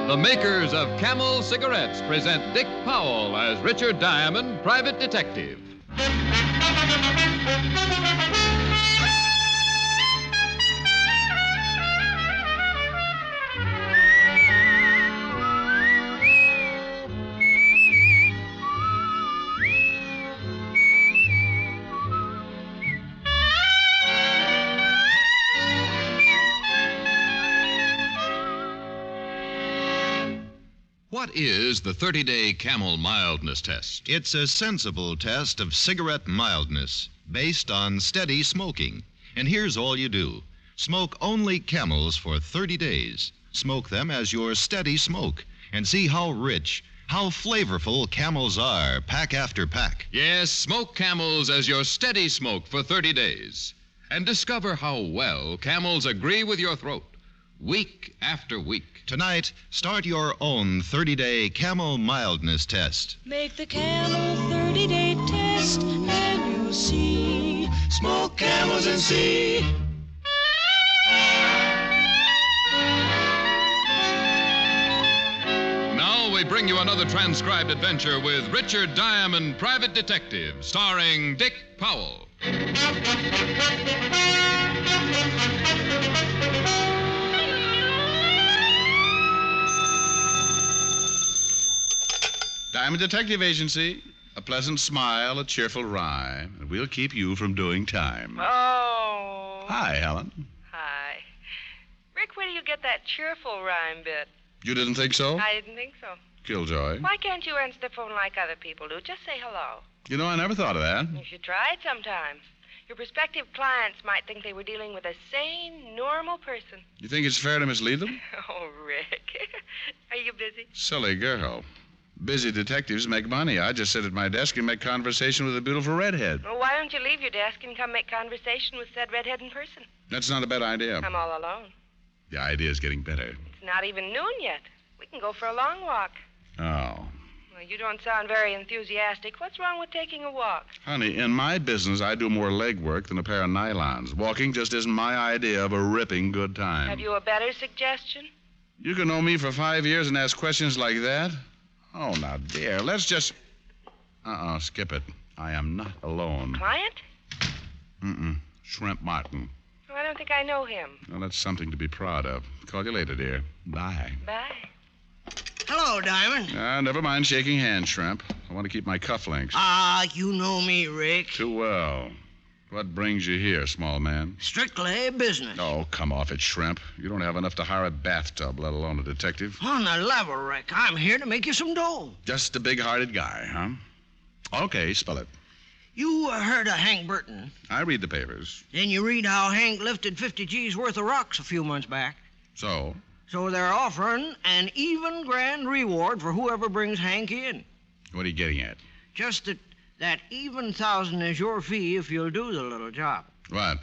The makers of Camel cigarettes present Dick Powell as Richard Diamond, private detective. What is the 30-day Camel mildness test? It's a sensible test of cigarette mildness based on steady smoking. And here's all you do. Smoke only Camels for 30 days. Smoke them as your steady smoke. And see how rich, how flavorful Camels are, pack after pack. Yes, smoke Camels as your steady smoke for 30 days. And discover how well Camels agree with your throat, week after week. Tonight, start your own 30-day Camel mildness test. Make the Camel 30-day test, and you'll see. Smoke Camels and see. Now we bring you another transcribed adventure with Richard Diamond, private detective, starring Dick Powell. Diamond Detective Agency. A pleasant smile, a cheerful rhyme, and we'll keep you from doing time. Oh. Hi, Helen. Hi. Rick, where do you get that cheerful rhyme bit? You didn't think so? I didn't think so. Killjoy. Why can't you answer the phone like other people do? Just say hello. You know, I never thought of that. You should try it sometime. Your prospective clients might think they were dealing with a sane, normal person. You think it's fair to mislead them? Oh, Rick. Are you busy? Silly girl. Busy detectives make money. I just sit at my desk and make conversation with a beautiful redhead. Well, why don't you leave your desk and come make conversation with said redhead in person? That's not a bad idea. I'm all alone. The idea's getting better. It's not even noon yet. We can go for a long walk. Oh. Well, you don't sound very enthusiastic. What's wrong with taking a walk? Honey, in my business, I do more leg work than a pair of nylons. Walking just isn't my idea of a ripping good time. Have you a better suggestion? You can know me for 5 years and ask questions like that? Oh, now, dear, let's just... skip it. I am not alone. Client? Shrimp Martin. Oh, I don't think I know him. Well, that's something to be proud of. Call you later, dear. Bye. Bye. Hello, Diamond. Never mind shaking hands, Shrimp. I want to keep my cufflinks. You know me, Rick. Too well. What brings you here, small man? Strictly business. Oh, come off it, Shrimp. You don't have enough to hire a bathtub, let alone a detective. On the level, Rick, I'm here to make you some dough. Just a big-hearted guy, huh? Okay, spell it. You heard of Hank Burton. I read the papers. Then you read how Hank lifted 50 G's worth of rocks a few months back. So? So they're offering an even grand reward for whoever brings Hank in. What are you getting at? Just that even 1,000 is your fee if you'll do the little job. What?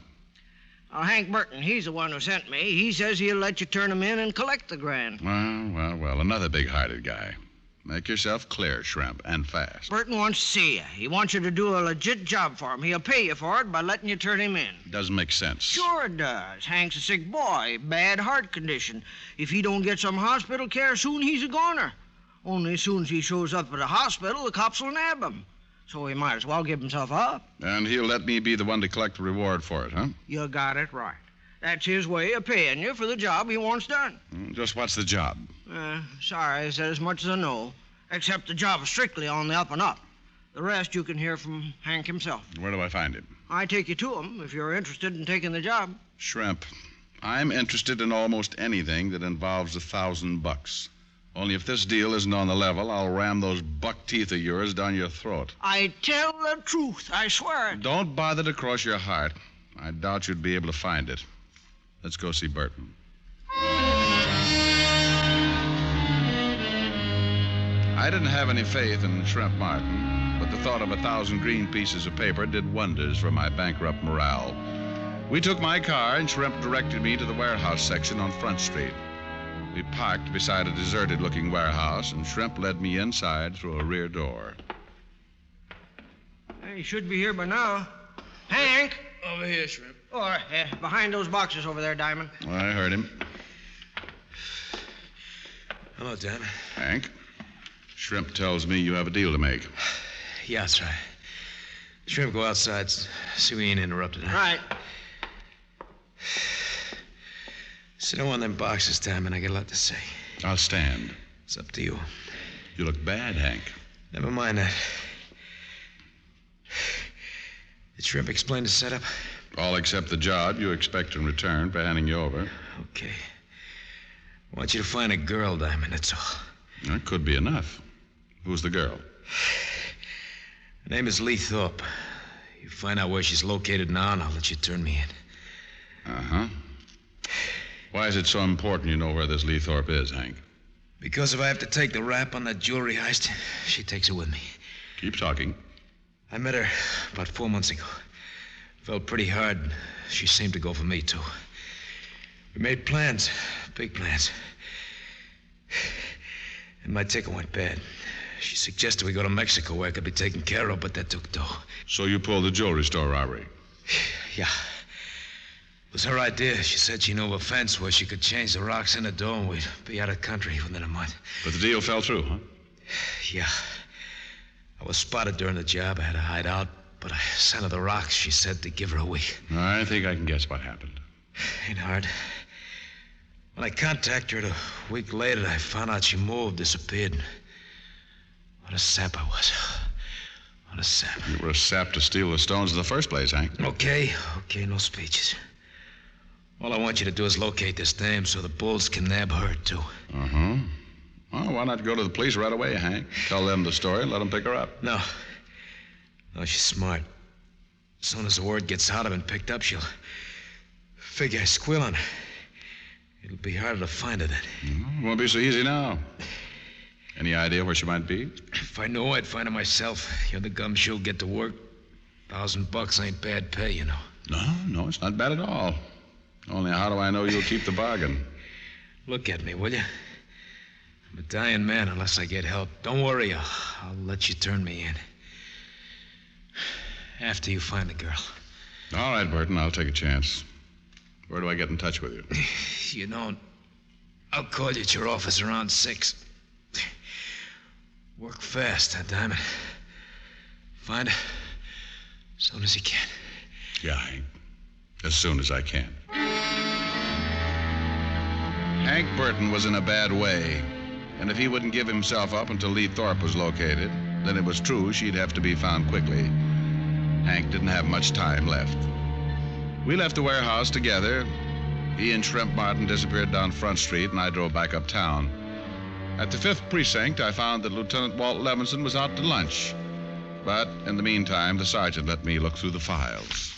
Hank Burton, he's the one who sent me. He says he'll let you turn him in and collect the grand. Well, another big-hearted guy. Make yourself clear, Shrimp, and fast. Burton wants to see you. He wants you to do a legit job for him. He'll pay you for it by letting you turn him in. Doesn't make sense. Sure it does. Hank's a sick boy, bad heart condition. If he don't get some hospital care soon, he's a goner. Only as soon as he shows up at the hospital, the cops will nab him. So he might as well give himself up. And he'll let me be the one to collect the reward for it, huh? You got it right. That's his way of paying you for the job he wants done. Just what's the job? Sorry, I said as much as I know. Except the job is strictly on the up and up. The rest you can hear from Hank himself. Where do I find him? I take you to him if you're interested in taking the job. Shrimp, I'm interested in almost anything that involves $1,000. Only if this deal isn't on the level, I'll ram those buck teeth of yours down your throat. I tell the truth, I swear it. Don't bother to cross your heart. I doubt you'd be able to find it. Let's go see Burton. I didn't have any faith in Shrimp Martin, but the thought of 1,000 green pieces of paper did wonders for my bankrupt morale. We took my car, and Shrimp directed me to the warehouse section on Front Street. We parked beside a deserted-looking warehouse, and Shrimp led me inside through a rear door. He should be here by now. Hank! Over here, Shrimp. Or behind those boxes over there, Diamond. I heard him. Hello, Dan. Hank, Shrimp tells me you have a deal to make. Yeah, that's right. Shrimp, go outside. See we ain't interrupted. Huh? Right. Sit on one of them boxes, Diamond. I got a lot to say. I'll stand. It's up to you. You look bad, Hank. Never mind that. Did Shrimp explain the setup? All except the job you expect in return for handing you over. Okay. I want you to find a girl, Diamond, that's all. That could be enough. Who's the girl? Her name is Lee Thorpe. You find out where she's located now, and I'll let you turn me in. Uh-huh. Why is it so important you know where this Lee Thorpe is, Hank? Because if I have to take the rap on that jewelry heist, she takes it with me. Keep talking. I met her about 4 months ago. Felt pretty hard. She seemed to go for me, too. We made plans, big plans. And my ticket went bad. She suggested we go to Mexico where I could be taken care of, but that took dough. So you pulled the jewelry store robbery? Yeah. It was her idea. She said she knew of a fence where she could change the rocks in the dough and we'd be out of country within a month. But the deal fell through, huh? Yeah. I was spotted during the job. I had to hide out, but I sent her the rocks, she said, to give her a week. I think I can guess what happened. Ain't hard. When I contacted her a week later, I found out she moved, disappeared. What a sap I was. What a sap. You were a sap to steal the stones in the first place, Hank. Okay, no speeches. All I want you to do is locate this dame so the bulls can nab her, too. Uh-huh. Well, why not go to the police right away, Hank? Tell them the story and let them pick her up. No, she's smart. As soon as the word gets out, I've been picked up, she'll figure I squeal on her. It'll be harder to find her then. Won't be so easy now. Any idea where she might be? If I knew, I'd find her myself. You're the gumshoe, get to work. $1,000 ain't bad pay, you know. No, it's not bad at all. Only how do I know you'll keep the bargain? Look at me, will you? I'm a dying man unless I get help. Don't worry, I'll let you turn me in. After you find the girl. All right, Burton, I'll take a chance. Where do I get in touch with you? You don't. I'll call you at your office around 6. Work fast, huh, Diamond? Find her as soon as you can. Yeah, Hank. As soon as I can. Hank Burton was in a bad way, and if he wouldn't give himself up until Lee Thorpe was located, then it was true she'd have to be found quickly. Hank didn't have much time left. We left the warehouse together. He and Shrimp Martin disappeared down Front Street, and I drove back uptown. At the 5th Precinct, I found that Lieutenant Walt Levinson was out to lunch. But in the meantime, the sergeant let me look through the files.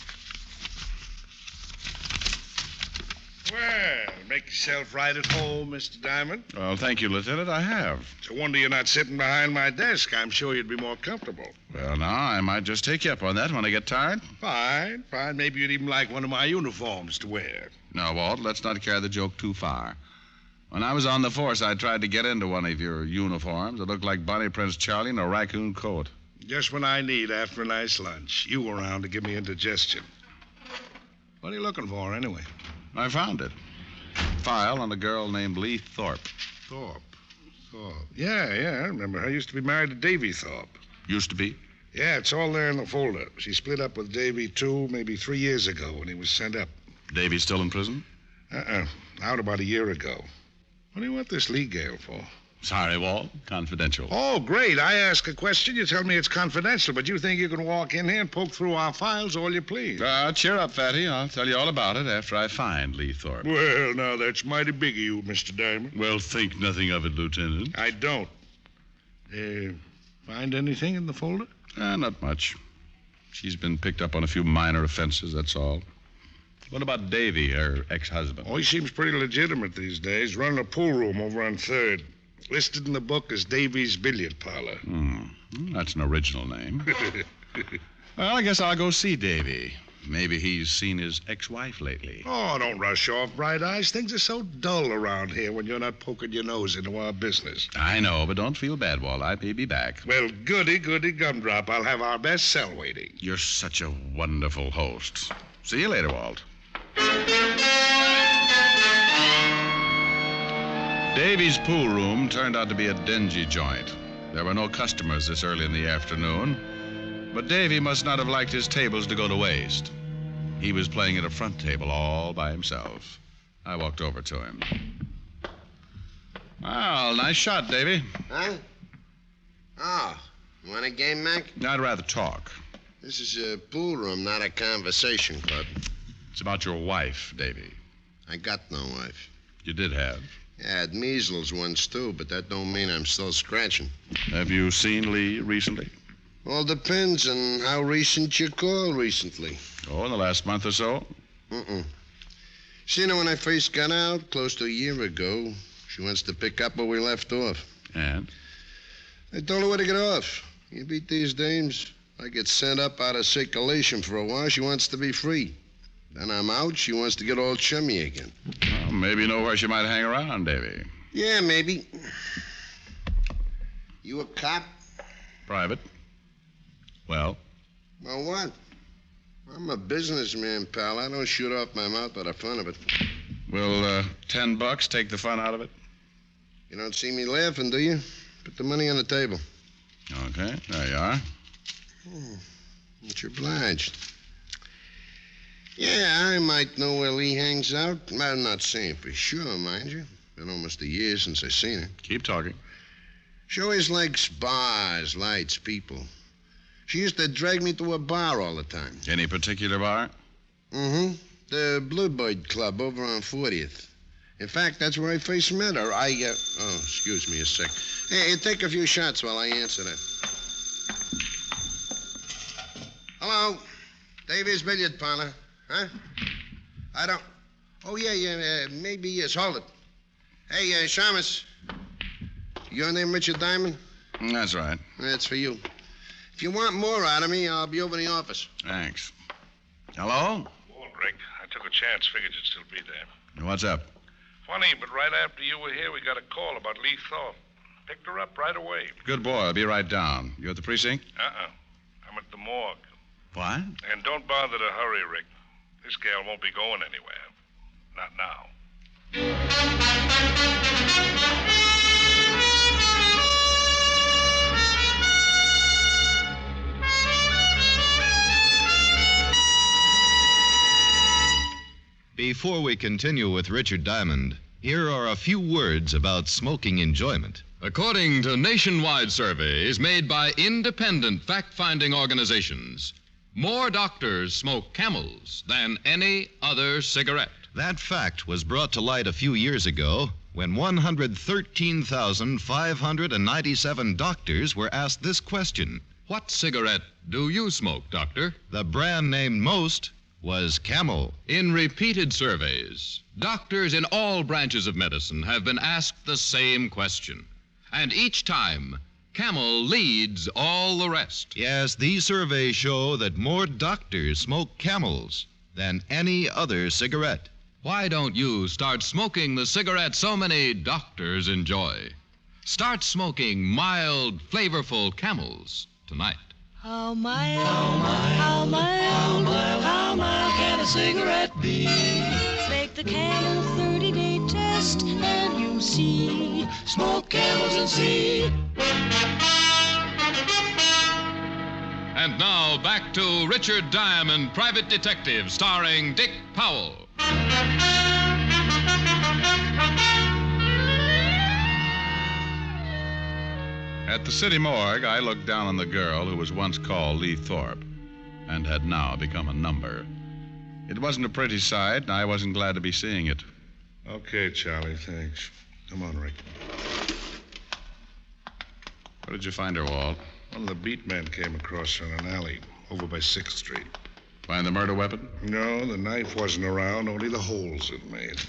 Well, make yourself right at home, Mr. Diamond. Well, thank you, Lieutenant. I have. It's a wonder you're not sitting behind my desk. I'm sure you'd be more comfortable. Well, now, I might just take you up on that when I get tired. Fine. Maybe you'd even like one of my uniforms to wear. No, Walt, let's not carry the joke too far. When I was on the force, I tried to get into one of your uniforms. It looked like Bonnie Prince Charlie in a raccoon coat. Just when I need after a nice lunch. You were around to give me indigestion. What are you looking for, anyway? I found it. File on a girl named Lee Thorpe. Thorpe. Yeah, I remember her. Used to be married to Davy Thorpe. Used to be? Yeah, it's all there in the folder. She split up with Davy 3 years ago when he was sent up. Davy's still in prison? Out about a year ago. What do you want this Lee gal for? Sorry, Walt. Confidential. Oh, great. I ask a question, you tell me it's confidential, but you think you can walk in here and poke through our files all you please. Cheer up, Fatty. I'll tell you all about it after I find Lee Thorpe. Well, now, that's mighty big of you, Mr. Diamond. Well, think nothing of it, Lieutenant. I don't. Find anything in the folder? Not much. She's been picked up on a few minor offenses, that's all. What about Davy, her ex-husband? Oh, he seems pretty legitimate these days. Running a pool room over on 3rd. Listed in the book as Davy's Billiard Parlor. That's an original name. Well, I guess I'll go see Davy. Maybe he's seen his ex-wife lately. Oh, don't rush off, Bright Eyes. Things are so dull around here when you're not poking your nose into our business. I know, but don't feel bad, Walt. I may be back. Well, goody gumdrop. I'll have our best cell waiting. You're such a wonderful host. See you later, Walt. Davy's pool room turned out to be a dingy joint. There were no customers this early in the afternoon, but Davy must not have liked his tables to go to waste. He was playing at a front table all by himself. I walked over to him. Well, nice shot, Davy. Huh? Oh, you want a game, Mac? I'd rather talk. This is a pool room, not a conversation club. It's about your wife, Davy. I got no wife. You did have. Yeah, I had measles once, too, but that don't mean I'm still scratching. Have you seen Lee recently? All depends on how recent you call recently. Oh, in the last month or so? Seen her when I first got out, close to a year ago. She wants to pick up where we left off. And? I told her where to get off. You beat these dames. I get sent up out of circulation for a while. She wants to be free. Then I'm out. She wants to get all chummy again. Well, maybe you know where she might hang around, Davy. Yeah, maybe. You a cop? Private. Well? Well, what? I'm a businessman, pal. I don't shoot off my mouth by the fun of it. Will $10 take the fun out of it? You don't see me laughing, do you? Put the money on the table. Okay, there you are. Much obliged. Yeah, I might know where Lee hangs out. I'm not saying for sure, mind you. Been almost a year since I seen her. Keep talking. She always likes bars, lights, people. She used to drag me to a bar all the time. Any particular bar? The Bluebird Club over on 40th. In fact, that's where I first met her. Excuse me a sec. Hey, take a few shots while I answer that. Hello? Davy's billiard parlor. Huh? I don't... Oh, yeah, maybe yes. Hold it. Hey, Shamus. Your name Richard Diamond? That's right. That's for you. If you want more out of me, I'll be over in the office. Thanks. Hello? Walt, Rick. I took a chance. Figured you'd still be there. What's up? Funny, but right after you were here, we got a call about Lee Thorpe. Picked her up right away. Good boy. I'll be right down. You at the precinct? I'm at the morgue. What? And don't bother to hurry, Rick. This gal won't be going anywhere. Not now. Before we continue with Richard Diamond, here are a few words about smoking enjoyment. According to nationwide surveys made by independent fact-finding organizations, more doctors smoke Camels than any other cigarette. That fact was brought to light a few years ago when 113,597 doctors were asked this question. What cigarette do you smoke, doctor? The brand named most was Camel. In repeated surveys, doctors in all branches of medicine have been asked the same question. And each time, Camel leads all the rest. Yes, these surveys show that more doctors smoke Camels than any other cigarette. Why don't you start smoking the cigarette so many doctors enjoy? Start smoking mild, flavorful Camels tonight. How mild, how mild, how mild can a cigarette be? Make the Camel 30-day test and you'll see. Smoke Camels and see. And now back to Richard Diamond, Private Detective, starring Dick Powell. At the city morgue, I looked down on the girl who was once called Lee Thorpe and had now become a number. It wasn't a pretty sight, and I wasn't glad to be seeing it. Okay, Charlie, thanks. Come on, Rick. Where did you find her, Walt? One of the beat men came across her in an alley over by 6th Street. Find the murder weapon? No, the knife wasn't around, only the holes it made.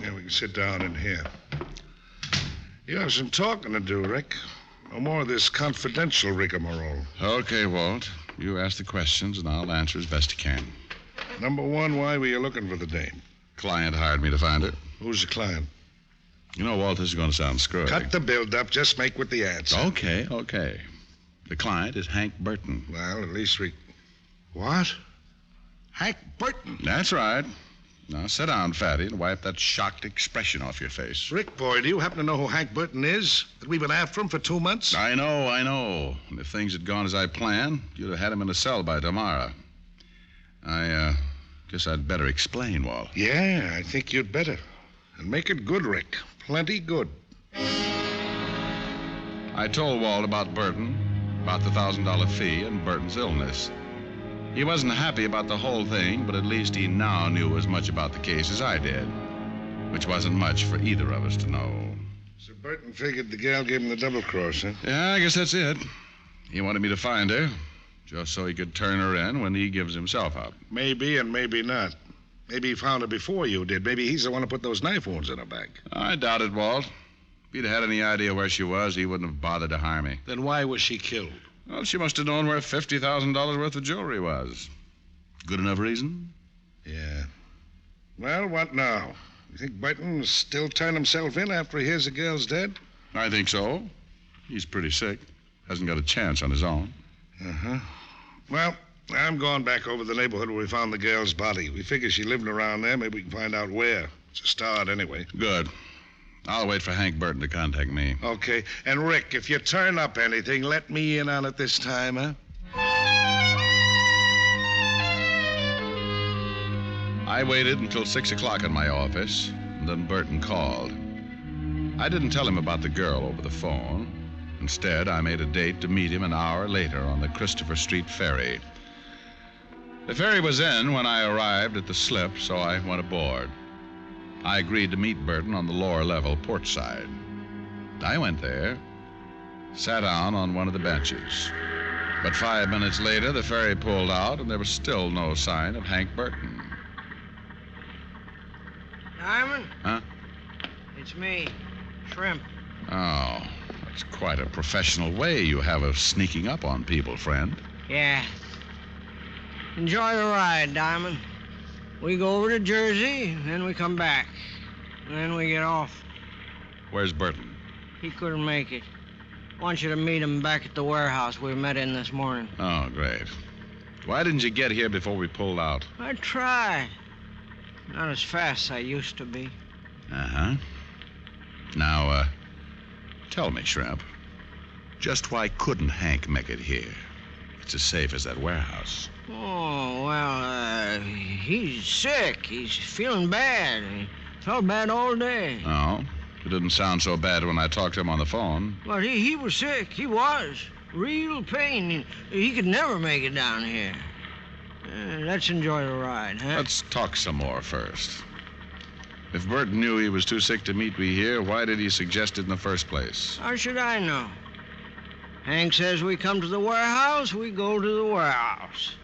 Yeah, we can sit down in here. You have some talking to do, Rick. No more of this confidential rigmarole. Okay, Walt. You ask the questions, and I'll answer as best I can. Number one, why were you looking for the dame? Client hired me to find her. Who's the client? You know, Walt, this is going to sound screwy. Cut the build-up. Just make with the answer. Okay. The client is Hank Burton. Well, at least we... What? Hank Burton? That's right. Now, sit down, Fatty, and wipe that shocked expression off your face. Rick, boy, do you happen to know who Hank Burton is? That we've been after him for 2 months? I know. And if things had gone as I planned, you'd have had him in a cell by tomorrow. I guess I'd better explain, Walt. Yeah, I think you'd better. And make it good, Rick. Plenty good. I told Walt about Burton, about the $1,000 fee, and Burton's illness. He wasn't happy about the whole thing, but at least he now knew as much about the case as I did, which wasn't much for either of us to know. So Burton figured the gal gave him the double cross, huh? Yeah, I guess that's it. He wanted me to find her, just so he could turn her in when he gives himself up. Maybe and maybe not. Maybe he found her before you did. Maybe he's the one who put those knife wounds in her back. I doubt it, Walt. If he'd had any idea where she was, he wouldn't have bothered to hire me. Then why was she killed? Well, she must have known where $50,000 worth of jewelry was. Good enough reason? Yeah. Well, what now? You think Burton will still turn himself in after he hears the girl's dead? I think so. He's pretty sick. Hasn't got a chance on his own. Uh-huh. Well, I'm going back over the neighborhood where we found the girl's body. We figure she lived around there. Maybe we can find out where. It's a start, anyway. Good. I'll wait for Hank Burton to contact me. Okay. And, Rick, if you turn up anything, let me in on it this time, huh? I waited until 6 o'clock in my office, and then Burton called. I didn't tell him about the girl over the phone. Instead, I made a date to meet him an hour later on the Christopher Street ferry. The ferry was in when I arrived at the slip, so I went aboard. I agreed to meet Burton on the lower level port side. I went there, sat down on one of the benches. But 5 minutes later, the ferry pulled out, and there was still no sign of Hank Burton. Diamond? Huh? It's me, Shrimp. Oh, that's quite a professional way you have of sneaking up on people, friend. Yeah. Enjoy the ride, Diamond. We go over to Jersey, then we come back. And then we get off. Where's Burton? He couldn't make it. Want you to meet him back at the warehouse we met in this morning. Oh, great. Why didn't you get here before we pulled out? I tried. Not as fast as I used to be. Uh-huh. Now, tell me, Shrimp, just why couldn't Hank make it here? It's as safe as that warehouse. Oh, well, he's sick. He's feeling bad. He felt bad all day. Oh? It didn't sound so bad when I talked to him on the phone. But he was sick. He was. Real pain. He could never make it down here. Let's enjoy the ride, huh? Let's talk some more first. If Burton knew he was too sick to meet me here, why did he suggest it in the first place? How should I know? Hank says we come to the warehouse, we go to the warehouse.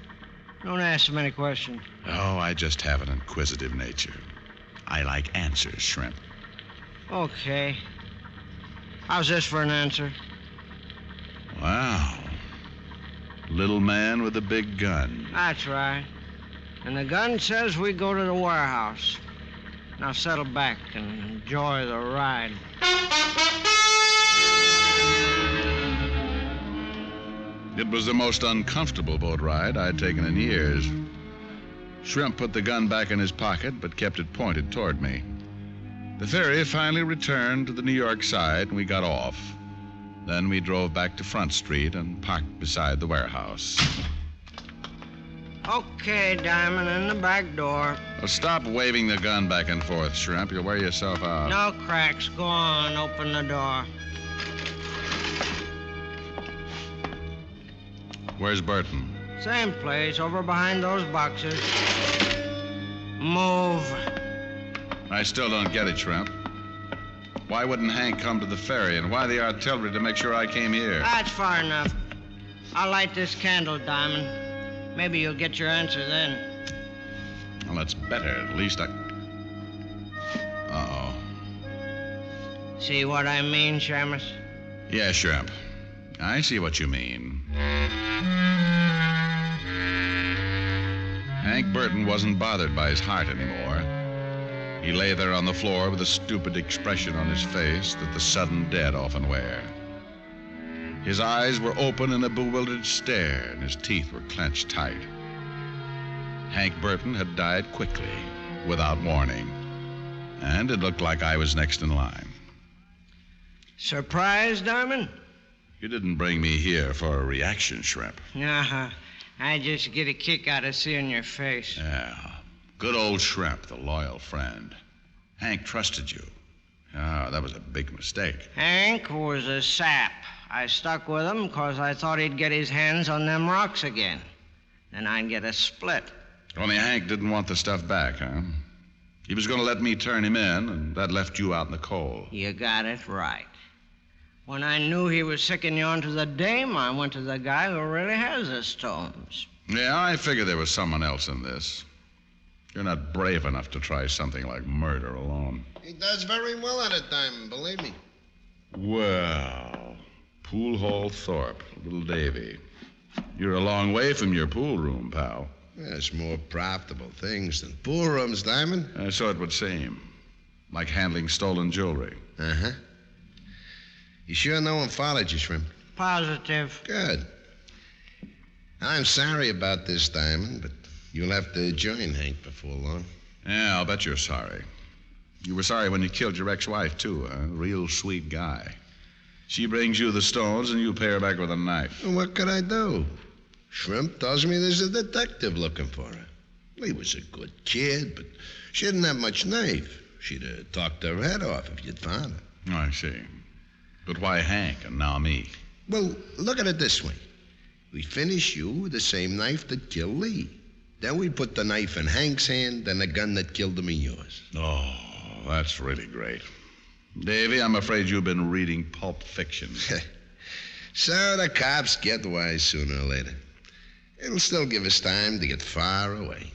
Don't ask him any questions. Oh, I just have an inquisitive nature. I like answers, Shrimp. Okay. How's this for an answer? Wow. Little man with a big gun. That's right. And the gun says we go to the warehouse. Now settle back and enjoy the ride. It was the most uncomfortable boat ride I'd taken in years. Shrimp put the gun back in his pocket, but kept it pointed toward me. The ferry finally returned to the New York side, and we got off. Then we drove back to Front Street and parked beside the warehouse. Okay, Diamond, in the back door. Well, stop waving the gun back and forth, Shrimp. You'll wear yourself out. No cracks. Go on, open the door. Where's Burton? Same place, over behind those boxes. Move. I still don't get it, Shrimp. Why wouldn't Hank come to the ferry, and why the artillery to make sure I came here? That's far enough. I'll light this candle, Diamond. Maybe you'll get your answer then. Well, that's better. At least I... Uh-oh. See what I mean, Shamus? Yeah, Shrimp. I see what you mean. Hank Burton wasn't bothered by his heart anymore. He lay there on the floor with a stupid expression on his face that the sudden dead often wear. His eyes were open in a bewildered stare, and his teeth were clenched tight. Hank Burton had died quickly, without warning. And it looked like I was next in line. Surprise, Diamond? You didn't bring me here for a reaction, Shrimp. Uh-huh. I just get a kick out of seeing your face. Yeah. Good old Shrimp, the loyal friend. Hank trusted you. Ah, that was a big mistake. Hank was a sap. I stuck with him because I thought he'd get his hands on them rocks again. Then I'd get a split. Only Hank didn't want the stuff back, huh? He was going to let me turn him in, and that left you out in the cold. You got it right. When I knew he was sicking you onto the dame, I went to the guy who really has the stones. Yeah, I figured there was someone else in this. You're not brave enough to try something like murder alone. He does very well at it, Diamond, believe me. Well, Pool Hall Thorpe, little Davy. You're a long way from your pool room, pal. There's more profitable things than pool rooms, Diamond. So it would seem. Like handling stolen jewelry. Uh-huh. You sure no one followed you, Shrimp? Positive. Good. I'm sorry about this, Diamond, but you'll have to join Hank before long. Yeah, I'll bet you're sorry. You were sorry when you killed your ex-wife, too, huh? Real sweet guy. She brings you the stones, and you pay her back with a knife. Well, what could I do? Shrimp tells me there's a detective looking for her. He was a good kid, but she didn't have much knife. She'd have talked her head off if you'd found her. Oh, I see. But why Hank and now me? Well, look at it this way. We finish you with the same knife that killed Lee. Then we put the knife in Hank's hand and the gun that killed him in yours. Oh, that's really great. Davy, I'm afraid you've been reading Pulp Fiction. So the cops get wise sooner or later. It'll still give us time to get far away.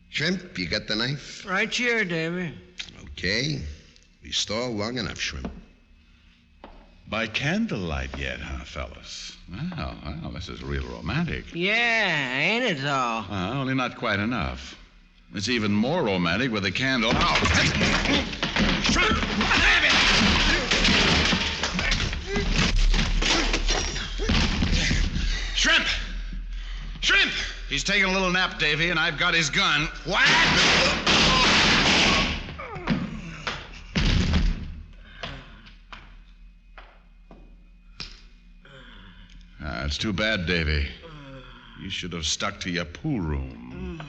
Shrimp, you got the knife? Right here, Davy. Okay. We stalled long enough, Shrimp. By candlelight yet, huh, fellas? Well, this is real romantic. Yeah, ain't it, though? Only not quite enough. It's even more romantic with a candle. Shrimp! Shrimp! Shrimp! He's taking a little nap, Davy, and I've got his gun. What? It's too bad, Davy. You should have stuck to your pool room.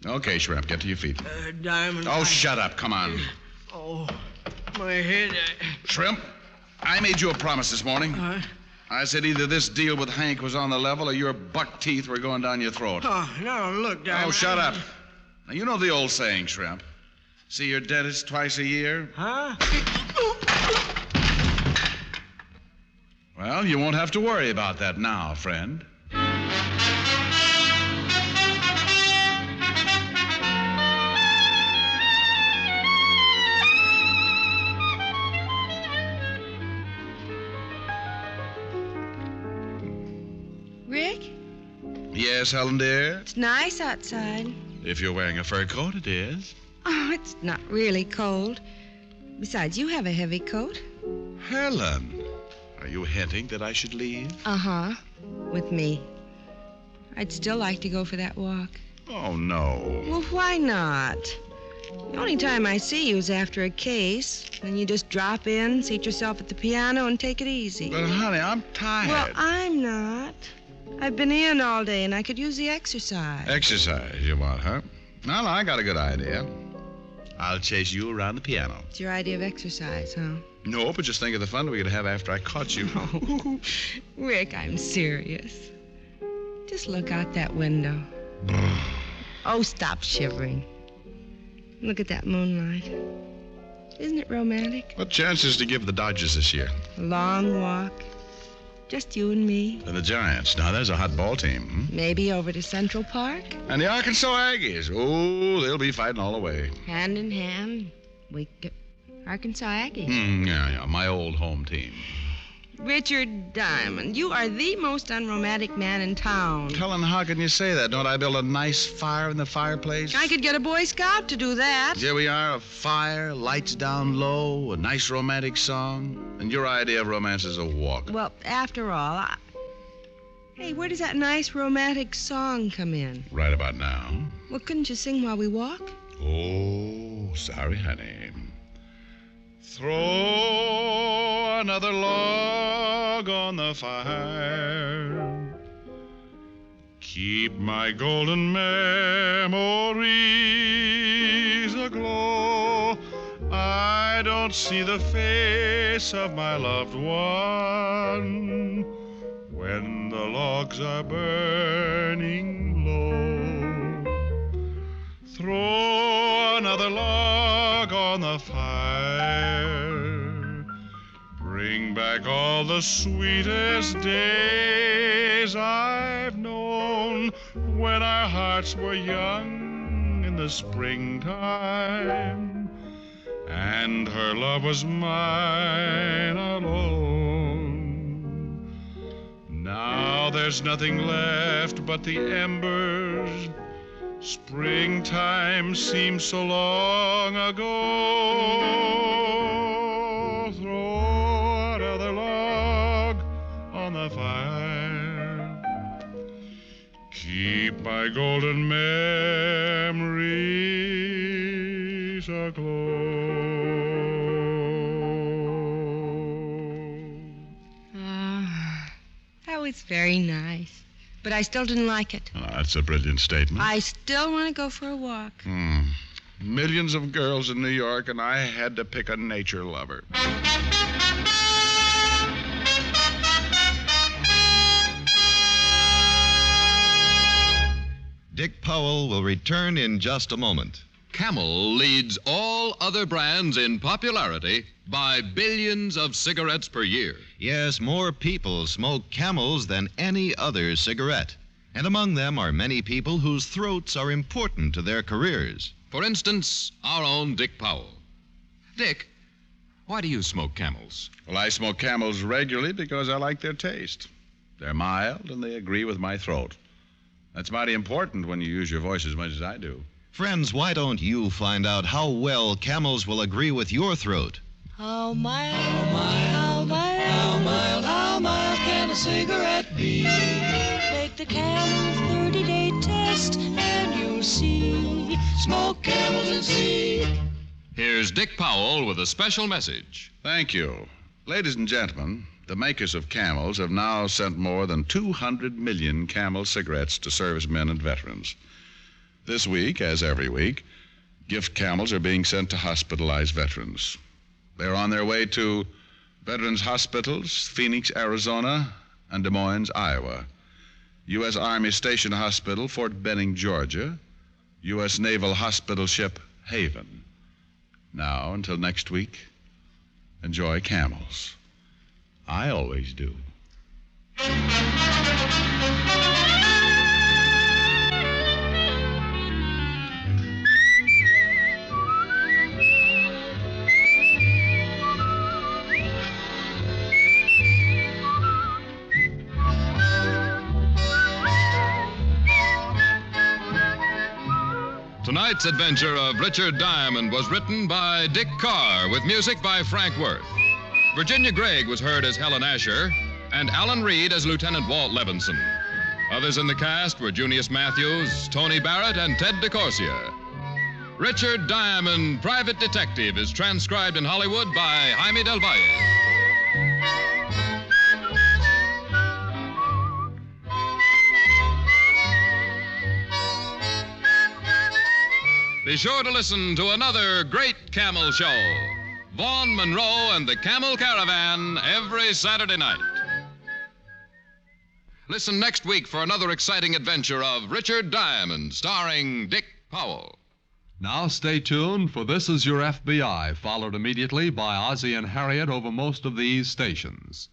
Okay, Shrimp, get to your feet. Diamond. Oh, shut up. Come on. Oh, my head. Shrimp, I made you a promise this morning. I said either this deal with Hank was on the level or your buck teeth were going down your throat. Oh, no, look, Diamond. Oh, shut up. Now, you know the old saying, Shrimp. See your dentist twice a year? Huh? Well, you won't have to worry about that now, friend. Rick? Yes, Helen, dear? It's nice outside. If you're wearing a fur coat, it is. Oh, it's not really cold. Besides, you have a heavy coat. Helen, are you hinting that I should leave? Uh-huh. With me. I'd still like to go for that walk. Oh, no. Well, why not? The only time I see you is after a case. Then you just drop in, seat yourself at the piano, and take it easy. But, honey, I'm tired. Well, I'm not. I've been in all day, and I could use the exercise. Exercise, you want, huh? No, I got a good idea. I'll chase you around the piano. It's your idea of exercise, huh? No, but just think of the fun we could have after I caught you. Oh, Rick, I'm serious. Just look out that window. Oh, stop shivering. Look at that moonlight. Isn't it romantic? What chances to give the Dodgers this year? A long walk. Just you and me. And the Giants. Now, there's a hot ball team. Maybe over to Central Park. And the Arkansas Aggies. Oh, they'll be fighting all the way. Hand in hand. We get Arkansas Aggies. Yeah, my old home team. Richard Diamond, you are the most unromantic man in town. Helen, how can you say that? Don't I build a nice fire in the fireplace? I could get a Boy Scout to do that. Here we are, a fire, lights down low, a nice romantic song. And your idea of romance is a walk. Well, after all, Hey, where does that nice romantic song come in? Right about now. Well, couldn't you sing while we walk? Oh, sorry, honey. Throw another log on the fire. Keep my golden memories aglow. I don't see the face of my loved one when the logs are burning low. Throw another log on the fire. Bring back all the sweetest days I've known when our hearts were young in the springtime and her love was mine alone. Now there's nothing left but the embers. Springtime seems so long ago. Throw another log on the fire. Keep my golden memories aglow. That was very nice. But I still didn't like it. Oh, that's a brilliant statement. I still want to go for a walk. Millions of girls in New York, and I had to pick a nature lover. Dick Powell will return in just a moment. Camel leads all other brands in popularity by billions of cigarettes per year. Yes, more people smoke Camels than any other cigarette. And among them are many people whose throats are important to their careers. For instance, our own Dick Powell. Dick, why do you smoke Camels? Well, I smoke Camels regularly because I like their taste. They're mild and they agree with my throat. That's mighty important when you use your voice as much as I do. Friends, why don't you find out how well Camels will agree with your throat? How mild, how mild can a cigarette be? Take the Camel 30-day test and you'll see. Smoke Camels and see. Here's Dick Powell with a special message. Thank you. Ladies and gentlemen, the makers of Camels have now sent more than 200 million Camel cigarettes to servicemen and veterans. This week, as every week, gift Camels are being sent to hospitalized veterans. They're on their way to Veterans Hospitals, Phoenix, Arizona, and Des Moines, Iowa. U.S. Army Station Hospital, Fort Benning, Georgia. U.S. Naval Hospital Ship Haven. Now, until next week, enjoy Camels. I always do. Tonight's adventure of Richard Diamond was written by Dick Carr with music by Frank Worth. Virginia Gregg was heard as Helen Asher and Alan Reed as Lieutenant Walt Levinson. Others in the cast were Junius Matthews, Tony Barrett, and Ted DeCorsia. Richard Diamond, Private Detective, is transcribed in Hollywood by Jaime Del Valle. Be sure to listen to another great Camel show, Vaughn Monroe and the Camel Caravan, every Saturday night. Listen next week for another exciting adventure of Richard Diamond, starring Dick Powell. Now stay tuned, for This Is Your FBI, followed immediately by Ozzie and Harriet over most of these stations.